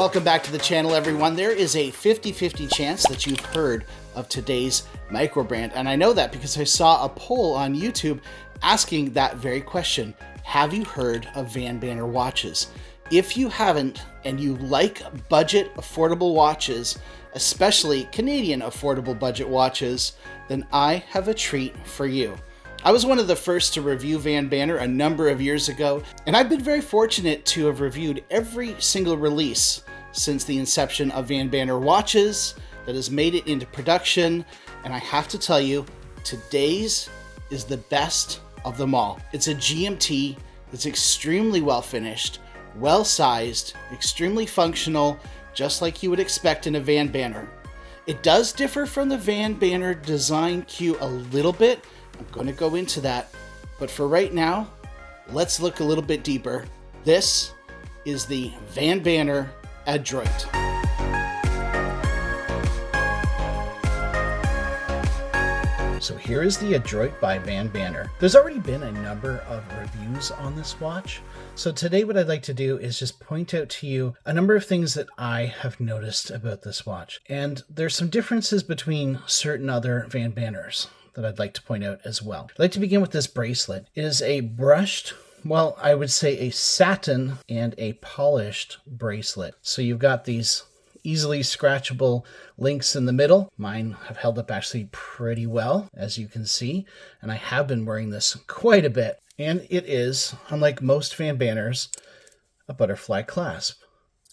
Welcome back to the channel, everyone. There is a 50-50 chance that you've heard of today's Microbrand, and I know that because I saw a poll on YouTube asking that very question. Have you heard of Vanbanner watches? If you haven't, and you like budget affordable watches, especially Canadian affordable budget watches, then I have a treat for you. I was one of the first to review Vanbanner a number of years ago, and I've been very fortunate to have reviewed every single release since the inception of Vanbanner watches that has made it into production, and I have to tell you, today's is the best of them all. It's a GMT that's extremely well finished, well sized, extremely functional, just like you would expect in a Vanbanner. It does differ from the Vanbanner design cue a little bit. I'm going to go into that, but for right now, let's look a little bit deeper. This is the Vanbanner Adroit. So here is the Adroit by Vanbanner. There's already been a number of reviews on this watch. So today what I'd like to do is just point out to you a number of things that I have noticed about this watch. And there's some differences between certain other Vanbanners that I'd like to point out as well. I'd like to begin with this bracelet. It is a brushed, well, I would say a satin and a polished bracelet. So you've got these easily scratchable links in the middle. Mine have held up actually pretty well, as you can see, and I have been wearing this quite a bit. And it is, unlike most Vanbanners, a butterfly clasp.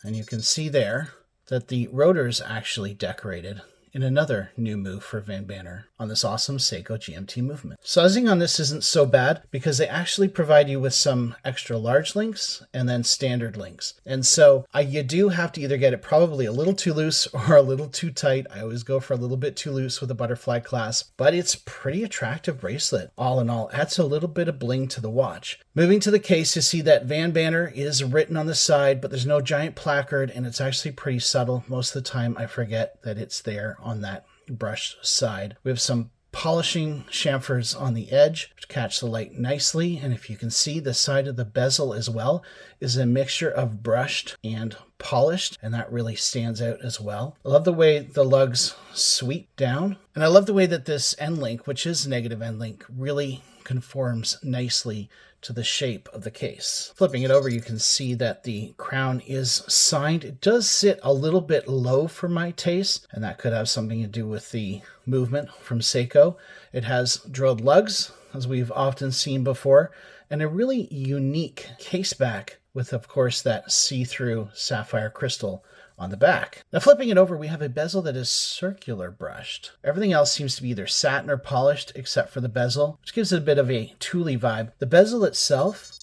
And you can see there that the rotor's actually decorated in another new move for Vanbanner on this awesome Seiko GMT movement. Sizing on this isn't so bad because they actually provide you with some extra large links and then standard links. And so you do have to either get it probably a little too loose or a little too tight. I always go for a little bit too loose with a butterfly clasp, but it's pretty attractive bracelet. All in all, adds a little bit of bling to the watch. Moving to the case, you see that Vanbanner is written on the side, but there's no giant placard, and it's actually pretty subtle. Most of the time I forget that it's there on that brushed side. We have some polishing chamfers on the edge to catch the light nicely, and if you can see, the side of the bezel as well is a mixture of brushed and polished, and that really stands out as well. I love the way the lugs sweep down, and I love the way that this end link, which is negative end link, really conforms nicely to the shape of the case. Flipping it over, you can see that the crown is signed. It does sit a little bit low for my taste, and that could have something to do with the movement from Seiko. It has drilled lugs, as we've often seen before, and a really unique case back with, of course, that see-through sapphire crystal on the back. Now flipping it over, we have a bezel that is circular brushed. Everything else seems to be either satin or polished except for the bezel, which gives it a bit of a tooly vibe. The bezel itself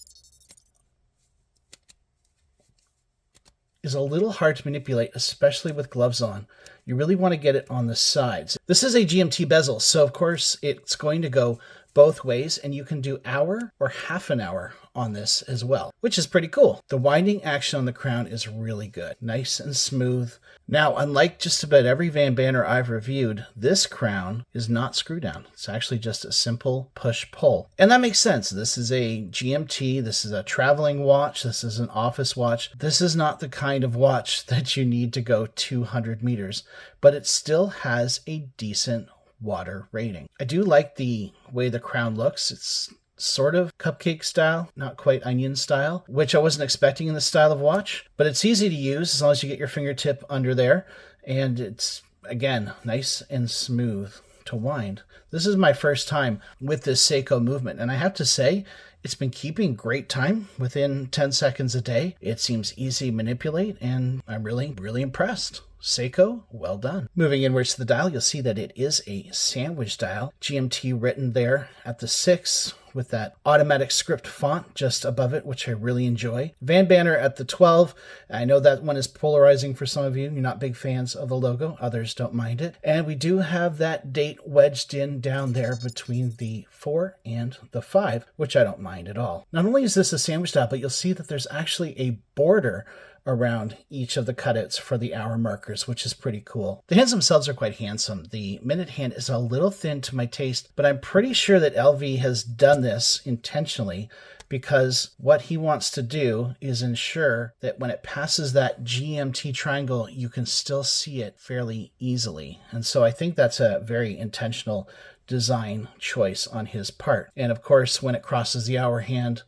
is a little hard to manipulate, especially with gloves on. You really want to get it on the sides. This is a GMT bezel, so of course it's going to go both ways, and you can do hour or half an hour on this as well, which is pretty cool. The winding action on the crown is really good, nice and smooth. Now, unlike just about every Vanbanner I've reviewed, this crown is not screw down. It's actually just a simple push-pull. And that makes sense. This is a GMT, this is a traveling watch, this is an office watch. This is not the kind of watch that you need to go 200 meters, but it still has a decent water rating. I do like the way the crown looks. It's sort of cupcake style, not quite onion style, which I wasn't expecting in this style of watch, but it's easy to use as long as you get your fingertip under there, and it's, again, nice and smooth to wind. This is my first time with this Seiko movement, and I have to say, it's been keeping great time within 10 seconds a day. It seems easy to manipulate, and I'm really, really impressed. Seiko, well done. Moving inwards to the dial, you'll see that it is a sandwich dial. GMT written there at the 6 with that automatic script font just above it, which I really enjoy. Vanbanner at the 12. I know that one is polarizing for some of you. You're not big fans of the logo. Others don't mind it. And we do have that date wedged in down there between the 4 and the 5, which I don't mind at all. Not only is this a sandwich dial, but you'll see that there's actually a border around each of the cutouts for the hour markers, which is pretty cool. The hands themselves are quite handsome. The minute hand is a little thin to my taste, but I'm pretty sure that LV has done this intentionally because what he wants to do is ensure that when it passes that GMT triangle, you can still see it fairly easily. And so I think that's a very intentional design choice on his part. And of course, when it crosses the hour hand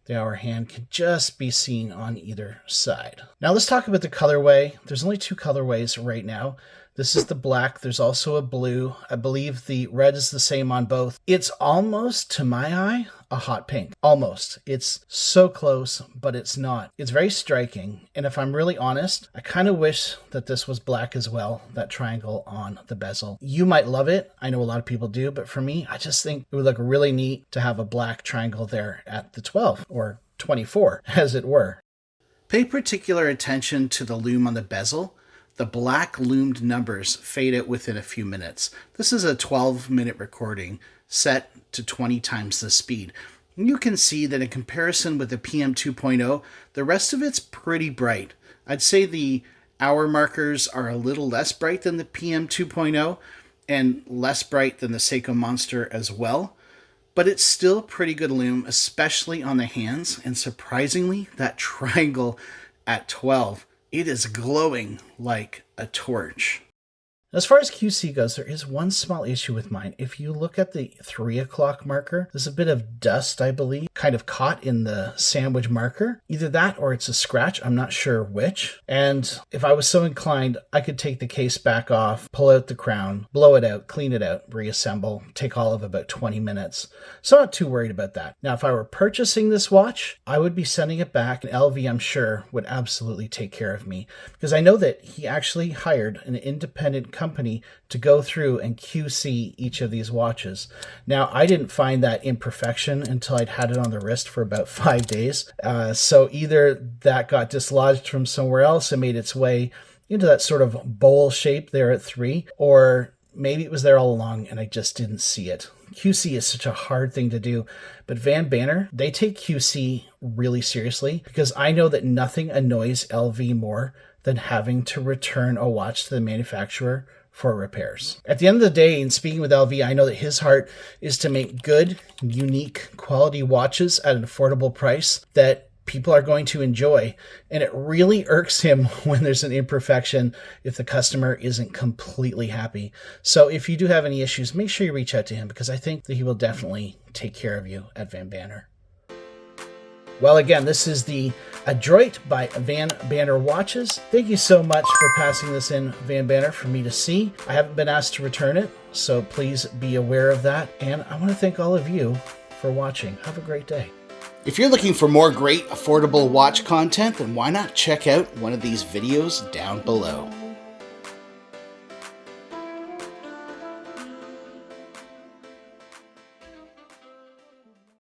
can just be seen on either side. Now let's talk about the colorway. There's only two colorways right now. This is the black. There's also a blue. I believe the red is the same on both. It's almost, to my eye, a hot pink. Almost. It's so close, but it's not. It's very striking. And if I'm really honest, I kind of wish that this was black as well, that triangle on the bezel. You might love it. I know a lot of people do, but for me, I just think it would look really neat to have a black triangle there at the 12 or 24, as it were. Pay particular attention to the loom on the bezel. The black loomed numbers fade out within a few minutes. This is a 12-minute recording set to 20 times the speed. And you can see that in comparison with the PM 2.0, the rest of it's pretty bright. I'd say the hour markers are a little less bright than the PM 2.0 and less bright than the Seiko Monster as well. But it's still pretty good loom, especially on the hands. And surprisingly, that triangle at 12, it is glowing like a torch. As far as QC goes, there is one small issue with mine. If you look at the 3 o'clock marker, there's a bit of dust, I believe, kind of caught in the sandwich marker. Either that or it's a scratch. I'm not sure which. And if I was so inclined, I could take the case back off, pull out the crown, blow it out, clean it out, reassemble, take all of about 20 minutes. So I'm not too worried about that. Now, if I were purchasing this watch, I would be sending it back. And LV, I'm sure, would absolutely take care of me because I know that he actually hired an independent company to go through and QC each of these watches. Now, I didn't find that imperfection until I'd had it on the wrist for about 5 days. So either that got dislodged from somewhere else and made its way into that sort of bowl shape there at 3, or maybe it was there all along and I just didn't see it. QC is such a hard thing to do, but Vanbanner, they take QC really seriously because I know that nothing annoys LV more than having to return a watch to the manufacturer for repairs. At the end of the day, in speaking with LV, I know that his heart is to make good, unique, quality watches at an affordable price that people are going to enjoy. And it really irks him when there's an imperfection if the customer isn't completely happy. So if you do have any issues, make sure you reach out to him because I think that he will definitely take care of you at Vanbanner. Well, again, this is the Adroit by Vanbanner watches. Thank you so much for passing this in, Vanbanner, for me to see. I haven't been asked to return it, so please be aware of that. And I want to thank all of you for watching. Have a great day. If you're looking for more great, affordable watch content, then why not check out one of these videos down below.